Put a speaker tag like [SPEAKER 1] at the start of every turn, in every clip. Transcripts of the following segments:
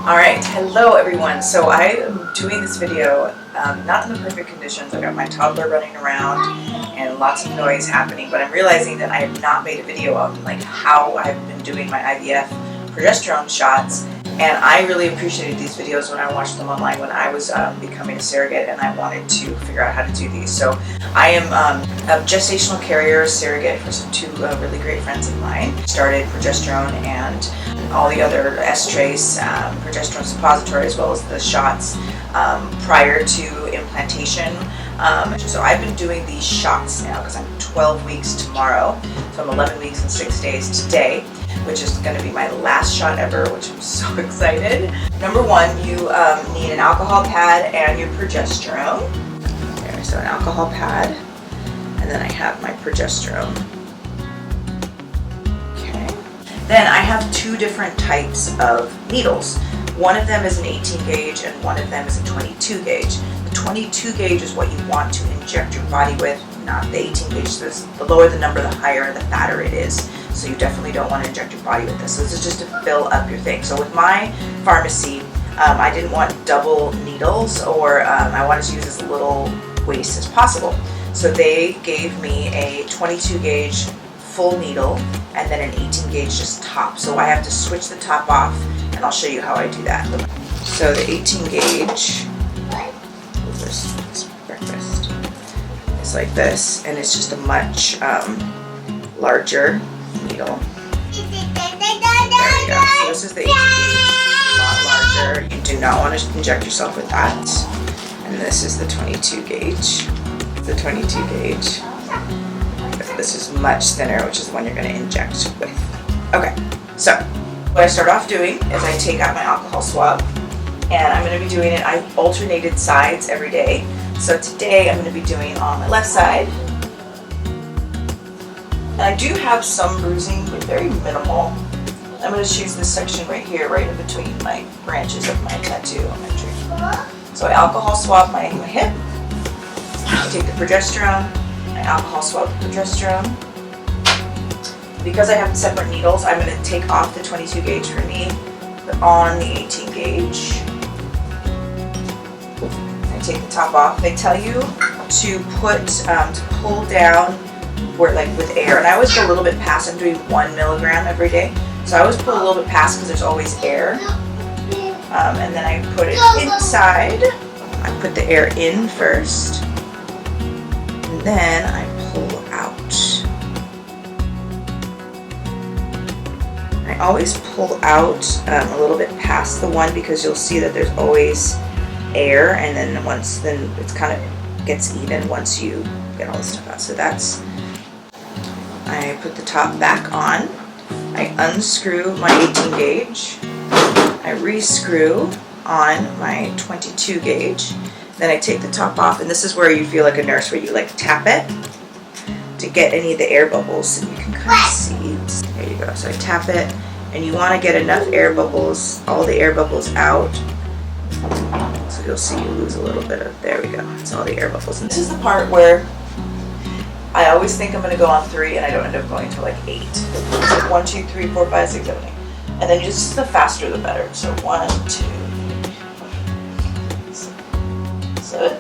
[SPEAKER 1] Alright, hello everyone. So I am doing this video not in the perfect conditions. I got my toddler running around and lots of noise happening, but I'm realizing that I have not made a video of like how I've been doing my IVF progesterone shots, and I really appreciated these videos when I watched them online when I was becoming a surrogate, and I wanted to figure out how to do these. So I am a gestational carrier surrogate for two really great friends of mine. Started progesterone and all the other estrace, progesterone suppository, as well as the shots prior to implantation. So I've been doing these shots now because I'm 12 weeks tomorrow, so I'm 11 weeks and 6 days today, which is going to be my last shot ever, which I'm so excited. Number one, you need an alcohol pad and your progesterone. There, so an alcohol pad, and then I have my progesterone. Then I have two different types of needles. One of them is an 18 gauge and one of them is a 22 gauge. The 22 gauge is what you want to inject your body with, not the 18 gauge. So the lower the number, the higher, the fatter it is. So you definitely don't want to inject your body with this. So this is just to fill up your thing. So with my pharmacy, I didn't want double needles, or I wanted to use as little waste as possible. So they gave me a 22 gauge full needle and then an 18 gauge just top. So I have to switch the top off, and I'll show you how I do that. So the 18 gauge, this breakfast, it's like this, and it's just a much larger needle. There we go. So this is the 18 gauge, a lot larger. You do not want to inject yourself with that. And this is the 22 gauge. The 22 gauge. This is much thinner, which is the one you're going to inject with. Okay, so what I start off doing is I take out my alcohol swab, and I'm going to be doing it. I've alternated sides every day. So today I'm going to be doing on my left side. And I do have some bruising, but very minimal. I'm going to choose this section right here, right in between my branches of my tattoo on my tree. So I alcohol swab my hip. I take the progesterone. I alcohol swab the progesterone. Because I have separate needles, I'm going to take off the 22 gauge for me, put on the 18 gauge. I take the top off. They tell you to pull down where, like with air, and I always go a little bit past. I'm doing 1 milligram every day, so I always pull a little bit past because there's always air. And then I put it inside. I put the air in first. Then I pull out. I always pull out a little bit past the one, because you'll see that there's always air, and then it's kind of gets even once you get all this stuff out. So that's, I put the top back on. I unscrew my 18 gauge. I re-screw on my 22 gauge. Then I take the top off, and this is where you feel like a nurse, where you like tap it to get any of the air bubbles, so you can kind of see. There you go. So I tap it, and you want to get enough air bubbles, all the air bubbles out. So you'll see you lose a little bit of, there we go. It's all the air bubbles. And this is the part where I always think I'm going to go on 3, and I don't end up going to like 8. It's like 1, 2, 3, 4, 5, 6, 7, 8. And then just the faster the better. So 1, 2, 8.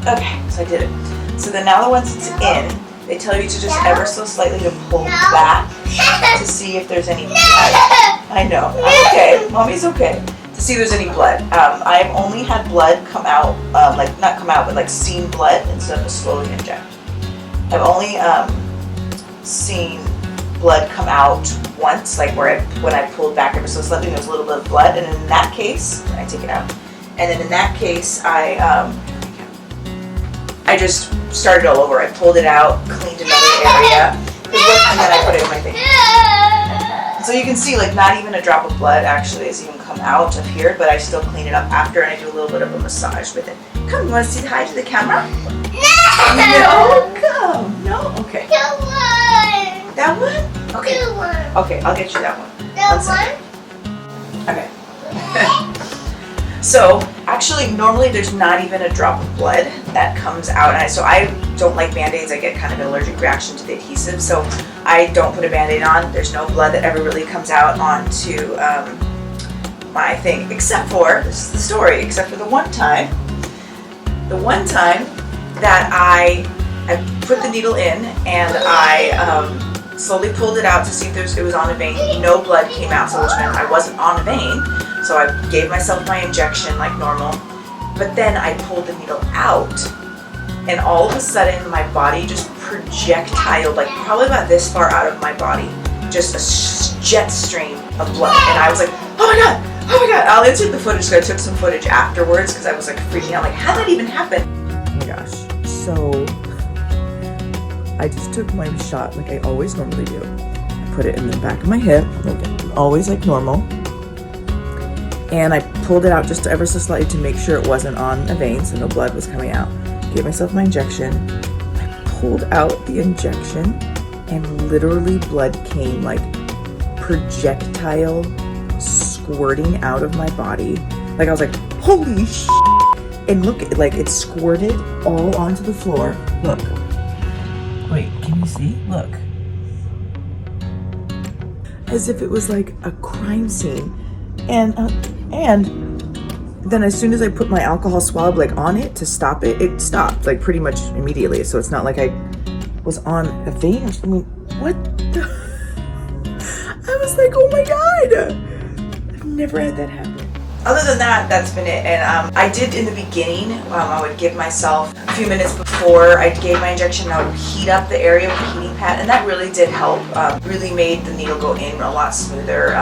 [SPEAKER 1] Okay, so I did it. So then now that once it's in, they tell you to just ever so slightly to pull back to see if there's any blood. I know, I'm okay. Mommy's okay. To see if there's any blood. I've only had blood come out, like not come out, but like seen blood instead of slowly inject. I've only seen blood come out once, like when I pulled back ever so slightly, there was a little bit of blood, and in that case, I take it out. And then in that case, I just started all over. I pulled it out, cleaned another area, and then I put it in my thing. So you can see, like, not even a drop of blood actually has even come out of here, but I still clean it up after, and I do a little bit of a massage with it. Come, you want to say hi to the camera? No! Come! No? Okay.
[SPEAKER 2] That one!
[SPEAKER 1] That one? Okay.
[SPEAKER 2] That one.
[SPEAKER 1] Okay, I'll get you that one.
[SPEAKER 2] That one?
[SPEAKER 1] Okay. So actually, normally there's not even a drop of blood that comes out. And so I don't like Band-Aids. I get kind of an allergic reaction to the adhesive. So I don't put a Band-Aid on. There's no blood that ever really comes out onto my thing, except for, this is the story, except for the one time that I put the needle in and I slowly pulled it out to see if it was on a vein. No blood came out, so which meant I wasn't on a vein. So I gave myself my injection like normal, but then I pulled the needle out, and all of a sudden my body just projectiled, like probably about this far out of my body, just a jet stream of blood. And I was like, oh my god, oh my god. I'll insert the footage, so I took some footage afterwards because I was like freaking out, like how did that even happen? Oh my gosh. So I just took my shot like I always normally do. I put it in the back of my hip, always like normal. And I pulled it out just ever so slightly to make sure it wasn't on a vein, so no blood was coming out. Gave myself my injection. I pulled out the injection, and literally blood came like projectile squirting out of my body. Like I was like, holy sh! And look, like it squirted all onto the floor. Look. Wait, can you see? Look. As if it was like a crime scene. And then as soon as I put my alcohol swab like on it to stop it, it stopped like pretty much immediately. So it's not like I was on a vein or something. What the? I was like, oh my god. I've never had that happen. Other than that, that's been it. And I did in the beginning, I would give myself a few minutes before I gave my injection, I would heat up the area with a heating pad, and that really did help. Really made the needle go in a lot smoother.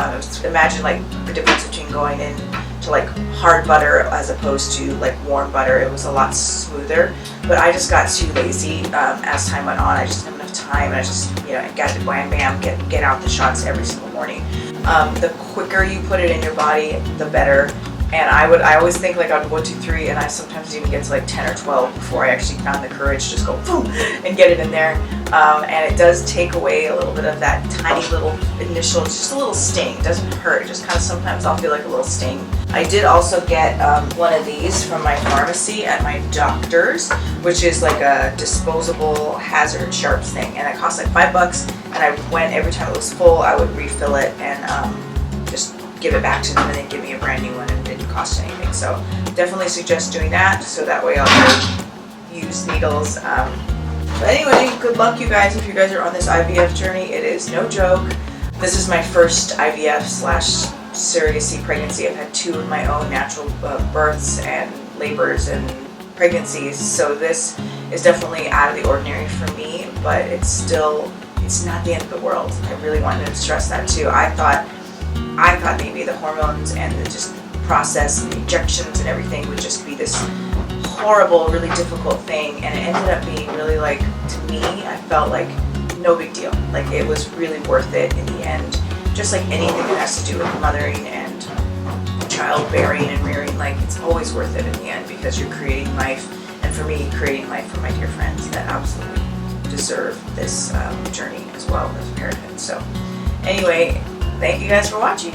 [SPEAKER 1] Imagine like the difference between going in to like hard butter as opposed to like warm butter. It was a lot smoother, but I just got too lazy as time went on. I just didn't have enough time, and I just, you know, got to wham bam, get out the shots every single morning. The quicker you put it in your body, the better. And I always think like I'd 1, 2, 3, and I sometimes even get to like 10 or 12 before I actually found the courage to just go boom and get it in there. And it does take away a little bit of that tiny little initial, just a little sting. It doesn't hurt, just kind of sometimes I'll feel like a little sting. I did also get one of these from my pharmacy at my doctor's, which is like a disposable hazard sharps thing, and it costs like $5. And I went every time it was full, I would refill it and just give it back to them, and they'd give me a brand new one, and it didn't cost anything. So definitely suggest doing that, so that way I'll use needles. But anyway, good luck you guys if you guys are on this IVF journey. It is no joke. This is my first IVF/surrogacy pregnancy. I've had 2 of my own natural births and labors and pregnancies, so this is definitely out of the ordinary for me, but it's not the end of the world. I really wanted to stress that too. I thought maybe the hormones and the just process and the injections and everything would just be this horrible, really difficult thing, and it ended up being really, like, to me, I felt like no big deal. Like it was really worth it in the end. Just like anything that has to do with mothering and childbearing and rearing, like it's always worth it in the end because you're creating life, and for me, creating life for my dear friends that absolutely deserve this journey as well as parenthood. So anyway, thank you guys for watching.